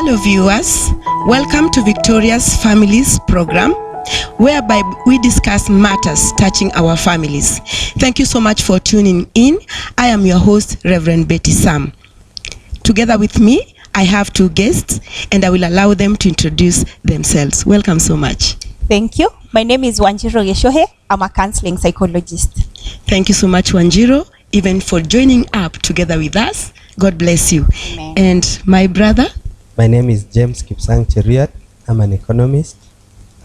Hello viewers, welcome to Victoria's Families program, whereby we discuss matters touching our families. Thank you so much for tuning in. I am your host, Reverend Betty Sam. Together with me, I have two guests and I will allow them to introduce themselves. Welcome so much. Thank you. My name is Wanjiro Yeshohe. I'm a counseling psychologist. Thank you so much, Wanjiro, even for joining up together with us. God bless you. Amen. And my brother? My name is James Kipsang Cheriot. I'm an economist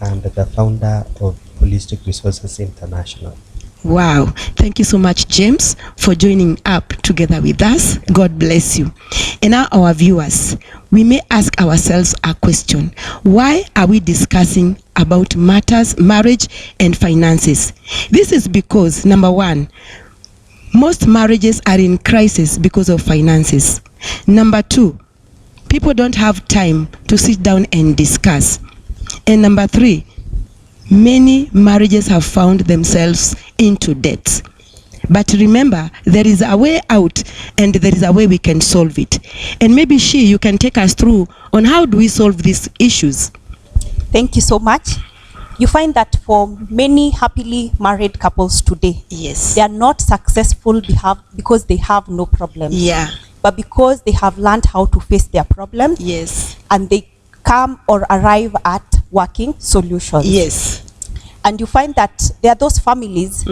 and the founder of Holistic Resources International. Wow. Thank you so much, James, for joining up together with us. God bless you. And now our viewers, we may ask ourselves a question. Why are we discussing about matters, marriage and finances? This is because, number one, most marriages are in crisis because of finances. Number two, people don't have time to sit down and discuss. And number three, many marriages have found themselves into debt. But remember, there is a way out and there is a way we can solve it. And maybe you can take us through on how do we solve these issues. Thank you so much. You find that for many happily married couples today, Yes. they are not successful because they have no problems. Yeah. But because they have learned how to face their problems. Yes. And they come or arrive at working solutions. Yes. And you find that there are those families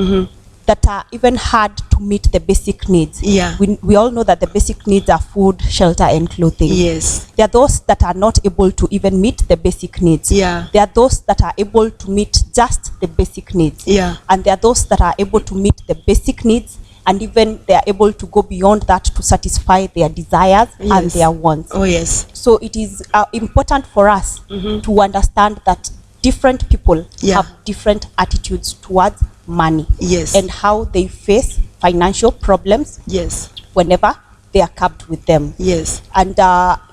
that are even hard to meet the basic needs. Yeah. We all know that the basic needs are food, shelter, and clothing. Yes. There are those that are not able to even meet the basic needs. Yeah. There are those that are able to meet just the basic needs. Yeah. And there are those that are able to meet the basic needs, and even they are able to go beyond that to satisfy their desires and their wants. Oh, yes. So it is important for us to understand that different people have different attitudes towards money. Yes. And how they face financial problems. Yes. Whenever they are coupled with them. Yes. And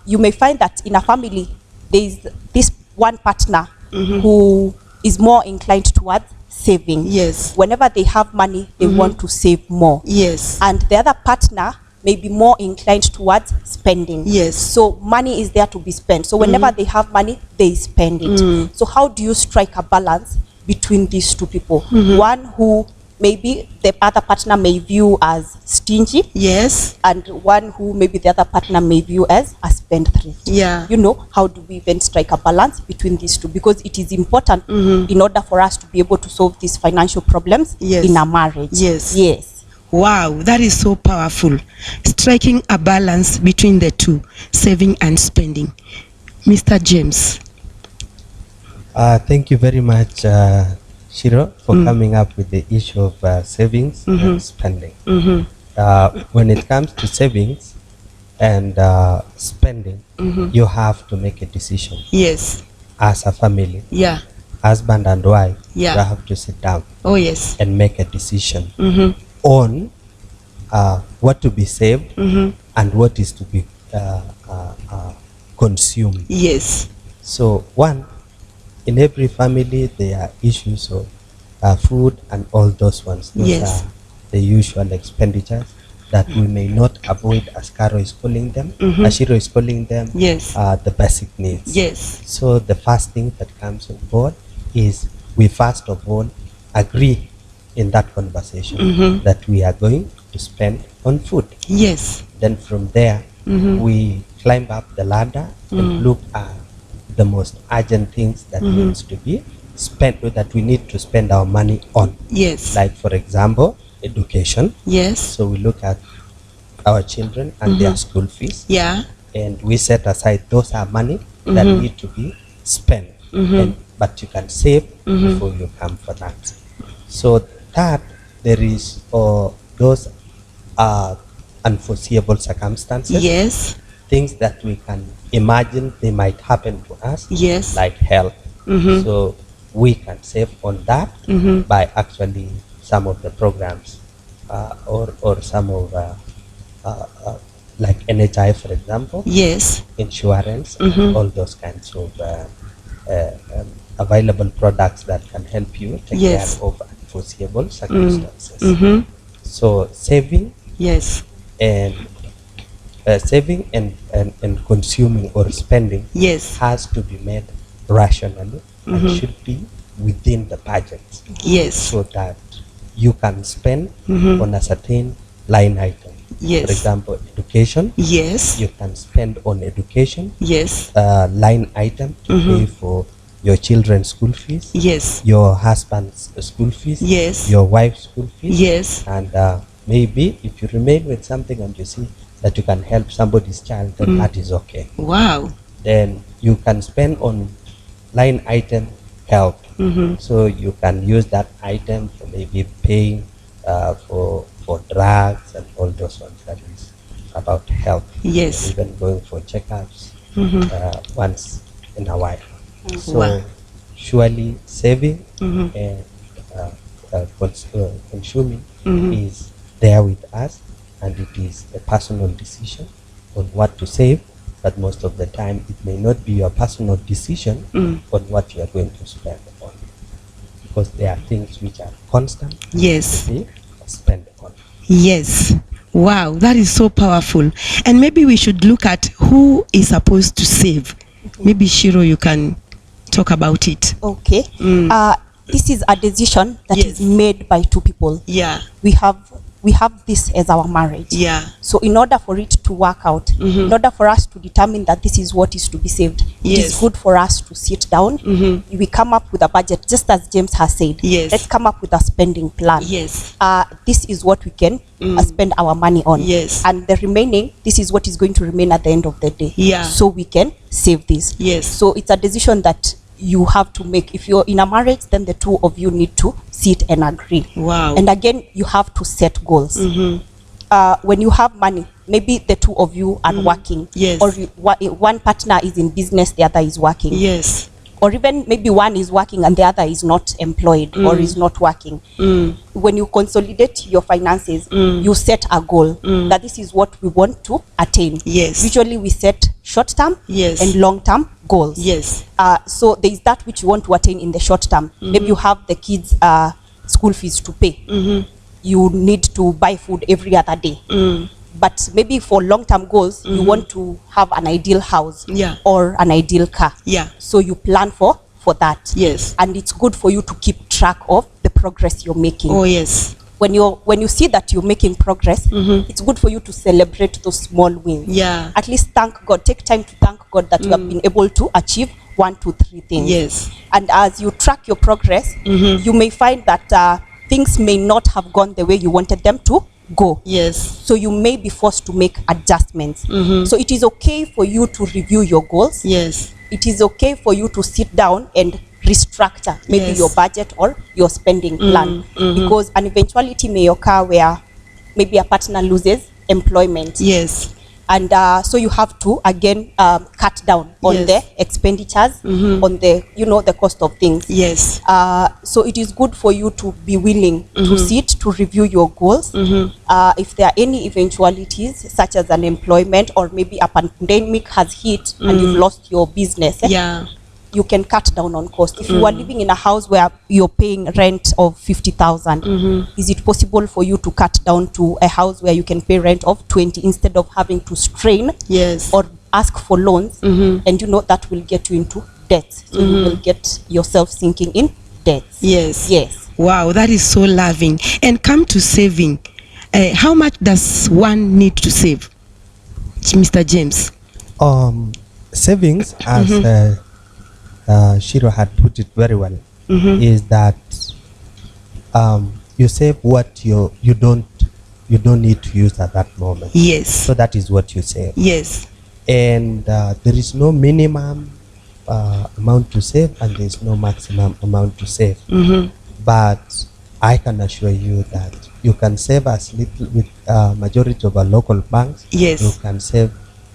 you may find that in a family, there is this one partner who is more inclined towards saving. Yes. Whenever they have money, they want to save more. Yes. And the other partner may be more inclined towards spending. Yes. So money is there to be spent. So whenever they have money, they spend it. So how do you strike a balance between these two people? One who maybe the other partner may view as stingy. Yes. And one who maybe the other partner may view as a spendthrift. Yeah. You know, how do we even strike a balance between these two? Because it is important in order for us to be able to solve these financial problems in a marriage. Yes. Yes. Wow, that is so powerful. Striking a balance between the two, saving and spending. Mr. James. Thank you very much, Shiro, for coming up with the issue of savings and spending. When it comes to savings and spending, you have to make a decision. Yes. As a family, Yeah. husband and wife, Yeah. you have to sit down Oh, yes. and make a decision on what to be saved and what is to be consumed. Yes. So one, in every family there are issues of food and all those ones. Those Yes. are the usual expenditures that we may not avoid, as Caro is calling them, as Shiro is calling them, Yes. the basic needs. Yes. So the first thing that comes on board is we first of all agree in that conversation that we are going to spend on food. Yes. Then from there, we climb up the ladder and look at the most urgent things that needs to be spent, that we need to spend our money on. Yes. Like for example, education. Yes. So we look at our children and their school fees, Yeah. and we set aside those are money that need to be spent. But you can save before you come for that. So that there is those unforeseeable circumstances. Yes. Things that we can imagine they might happen to us. Yes. Like health. So we can save on that by actually some of the programs or some of like NHI, for example. Yes. Insurance, all those kinds of available products that can help you take Yes. care of unforeseeable circumstances. So saving Yes. and saving and consuming or spending Yes. has to be made rationally and should be within the budget, Yes. so that you can spend on a certain line item. Yes. For example, education. Yes. You can spend on education Yes. line item to pay for your children's school fees, Yes. your husband's school fees, Yes. your wife's school fees. Yes. And maybe if you remain with something and you see that you can help somebody's child, then that is okay. Wow. Then you can spend on line item help. So you can use that item for maybe paying for drugs and all those ones. That is about health. Yes. Even going for checkups once in a while. So Wow. surely saving and consuming is there with us, and it is a personal decision on what to save. But most of the time, it may not be your personal decision on what you are going to spend on, because there are things which are constant Yes. to be spent on. Yes. Wow, that is so powerful. And maybe we should look at who is supposed to save. Maybe Shiro, you can talk about it. Okay. This is a decision that Yes. is made by two people. Yeah. We have this as our marriage. Yeah. So in order for it to work out, in order for us to determine that this is what is to be saved, it Yes. is good for us to sit down. We come up with a budget, just as James has said. Yes. Let's come up with a spending plan. Yes. This is what we can spend our money on. Yes. And the remaining, this is what is going to remain at the end of the day. Yeah. So we can save this. Yes. So it's a decision that you have to make. If you're in a marriage, then the two of you need to sit and agree. Wow. And again, you have to set goals. When you have money, maybe the two of you are working. Yes. Or one partner is in business, the other is working. Yes. Or even maybe one is working and the other is not employed or is not working. When you consolidate your finances, you set a goal that this is what we want to attain. Yes. Usually we set short-term Yes. and long-term goals. Yes. So there is that which you want to attain in the short term. Maybe you have the kids' school fees to pay. You need to buy food every other day. But maybe for long-term goals, you want to have an ideal house Yeah. or an ideal car. Yeah. So you plan for that. Yes. And it's good for you to keep track of the progress you're making. Oh, yes. When you see that you're making progress, it's good for you to celebrate those small wins. Yeah. At least thank God. Take time to thank God that you have been able to achieve 1, 2, 3 things. Yes. And as you track your progress, you may find that things may not have gone the way you wanted them to go. Yes. So you may be forced to make adjustments. So it is okay for you to review your goals. Yes. It is okay for you to sit down and restructure maybe Yes. your budget or your spending plan, because an eventuality may occur where maybe a partner loses employment. Yes. And so you have to again cut down on Yes. the expenditures, on the the cost of things. Yes. So it is good for you to be willing to sit to review your goals. If there are any eventualities such as unemployment or maybe a pandemic has hit and you've lost your business, Yeah. you can cut down on cost. If you are living in a house where you're paying rent of 50,000, is it possible for you to cut down to a house where you can pay rent of 20 instead of having to strain Yes. or ask for loans? And that will get you into debt. So you will get yourself sinking in debt. Yes. Yes. Wow, that is so loving. And come to saving. How much does one need to save? Mr. James. Savings, as Shiro had put it very well, is that you save what you don't need to use at that moment. Yes. So that is what you save. Yes. And there is no minimum amount to save, and there is no maximum amount to save. But I can assure you that you can save as little with majority of our local banks. Yes. You can save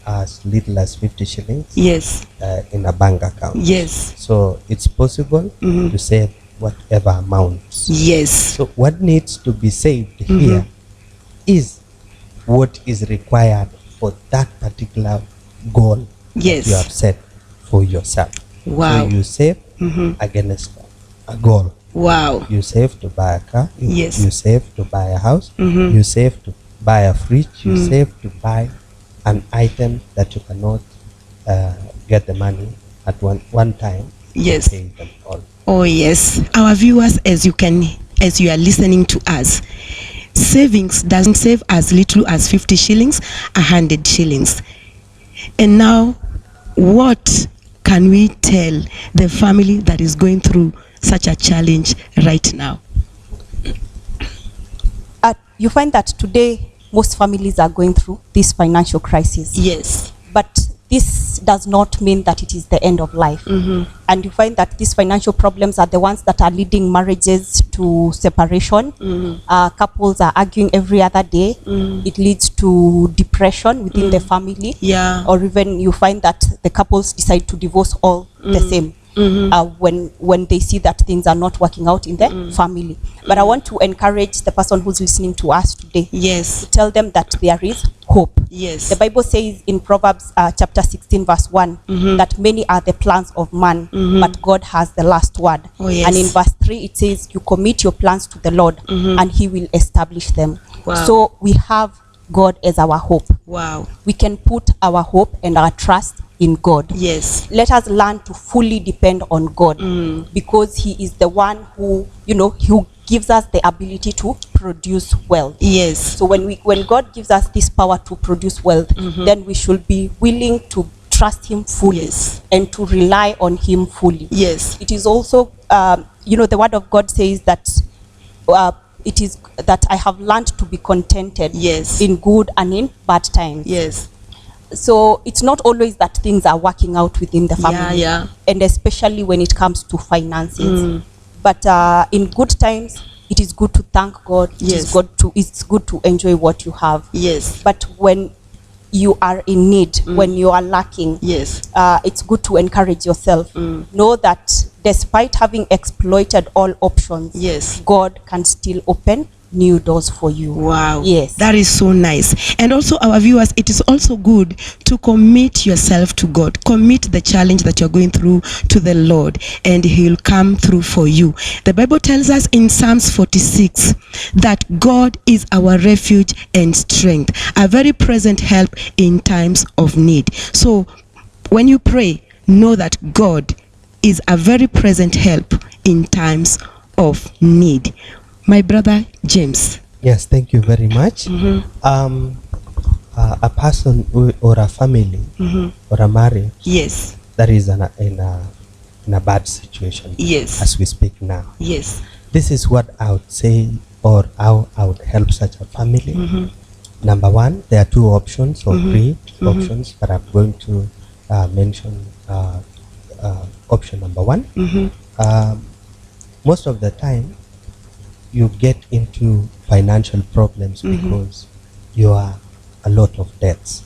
as little as 50 shillings Yes. in a bank account. Yes. So it's possible to save whatever amount. Yes. So what needs to be saved here is what is required for that particular goal Yes. that you have set for yourself. Wow. So you save against a goal. Wow. You save to buy a car. Yes. You save to buy a house. You save to buy a fridge. You save to buy an item that you cannot get the money at one time. Yes. Pay them all. Oh yes, our viewers, as you are listening to us, savings doesn't save as little as 50 shillings, 100 shillings. And now, what can we tell the family that is going through such a challenge right now? You find that today most families are going through this financial crisis. Yes. But this does not mean that it is the end of life. And you find that these financial problems are the ones that are leading marriages to separation. Couples are arguing every other day. It leads to depression within the family. Yeah. Or even you find that the couples decide to divorce all the same. When they see that things are not working out in the family. But I want to encourage the person who's listening to us today. Yes. To tell them that there is hope. Yes. The Bible says in Proverbs chapter 16 verse 1 that many are the plans of man, but God has the last word. Oh, yes. And in verse 3 it says, you commit your plans to the Lord and he will establish them. Wow. So we have God as our hope. Wow. We can put our hope and our trust in God. Yes. Let us learn to fully depend on God because he is the one who, who gives us the ability to produce wealth. Yes. So when God gives us this power to produce wealth, then we should be willing to trust him fully. Yes. And to rely on him fully. Yes. It is also, the word of God says that it is that I have learned to be contented. Yes. In good and in bad times. Yes. So it's not always that things are working out within the family. Yeah. And especially when it comes to finances. But in good times, it is good to thank God. Yes. It's good to enjoy what you have. Yes. But when you are in need, when you are lacking, Yes. it's good to encourage yourself. Know that despite having exploited all options, Yes. God can still open new doors for you. Wow. Yes. That is so nice. And also, our viewers, it is also good to commit yourself to God. Commit the challenge that you're going through to the Lord, and he'll come through for you. The Bible tells us in Psalms 46 that God is our refuge and strength, a very present help in times of need. So when you pray, know that God is a very present help in times of need. My brother James. Yes, thank you very much. A person or a family or a marriage Yes. that is in a bad situation, Yes. as we speak now. Yes. This is what I would say, or how I would help such a family. Number one, there are two options or three options, but I'm going to mention option number one. Most of the time, you get into financial problems because you are a lot of debts.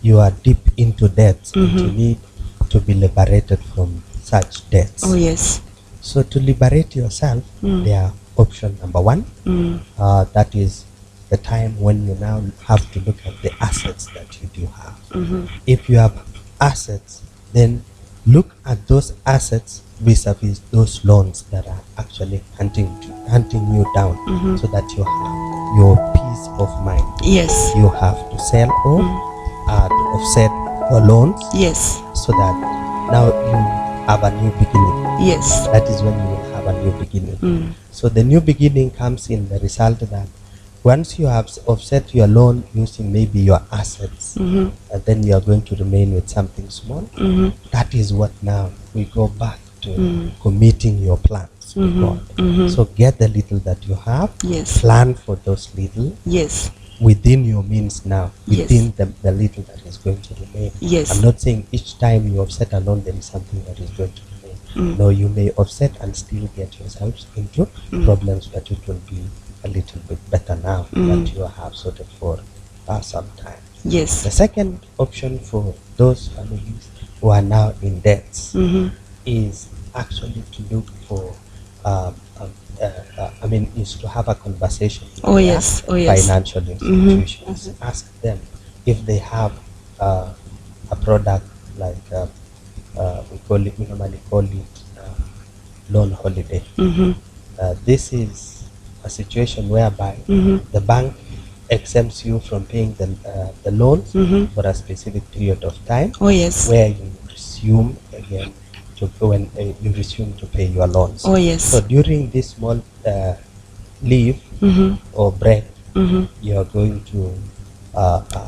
You are deep into debts and you need to be liberated from such debts. Oh yes. So to liberate yourself, there are option number one. That is the time when you now have to look at the assets that you do have. If you have assets, then look at those assets vis-a-vis those loans that are actually hunting you down, so that you have your peace of mind. Yes. You have to sell or to offset your loans, Yes. so that now you have a new beginning. Yes. That is when you will have a new beginning. So the new beginning comes in the result that once you have offset your loan using maybe your assets, and then you are going to remain with something small. That is what now we go back to committing your plans with God. So get the little that you have, Yes. plan for those little Yes. within your means now, Yes. within the little that is going to remain. Yes. I'm not saying each time you offset a loan there is something that is going to remain. No, you may offset and still get yourselves into problems, but it will be a little bit better now that you have sorted for some time. Yes. The second option for those families who are now in debts is actually to look for, is to have a conversation with Oh, their yes. Oh, yes. financial institutions. Ask them if they have a product like we normally call it loan holiday. This is a situation whereby the bank exempts you from paying the loans for a specific period of time, Oh yes. where you resume again when you resume to pay your loans. Oh yes. So during this small leave or break, you are going to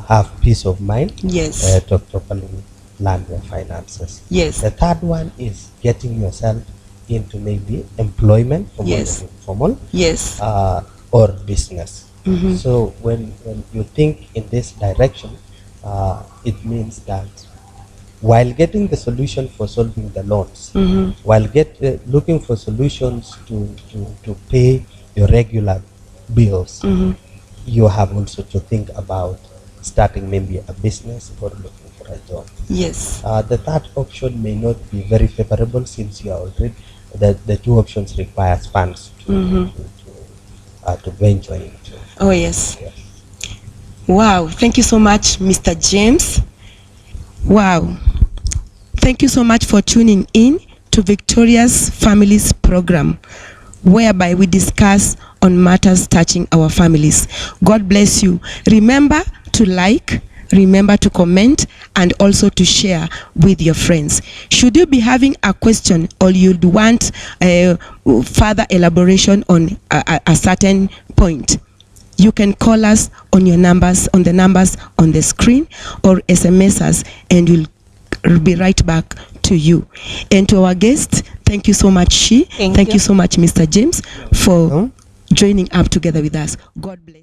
have peace of mind Yes. to properly plan your finances. Yes. The third one is getting yourself into maybe employment, formal Yes. and informal, Yes. or business. So when you think in this direction, it means that while getting the solution for solving the loans, while looking for solutions to pay your regular bills, you have also to think about starting maybe a business or looking for a job. Yes. The third option may not be very favorable, since you are already the two options requires funds to venture into. Oh yes. Yes. Wow. Thank you so much, Mr. James. Wow. Thank you so much for tuning in to Victoria's Families Program, whereby we discuss on matters touching our families. God bless you. Remember to like, remember to comment, and also to share with your friends. Should you be having a question or you'd want further elaboration on a certain point, you can call us on your numbers, on the numbers on the screen, or SMS us, and we'll be right back to you. And to our guest, thank you so much, Thank Thank you. you so much, Mr. James, for joining up together with us. God bless.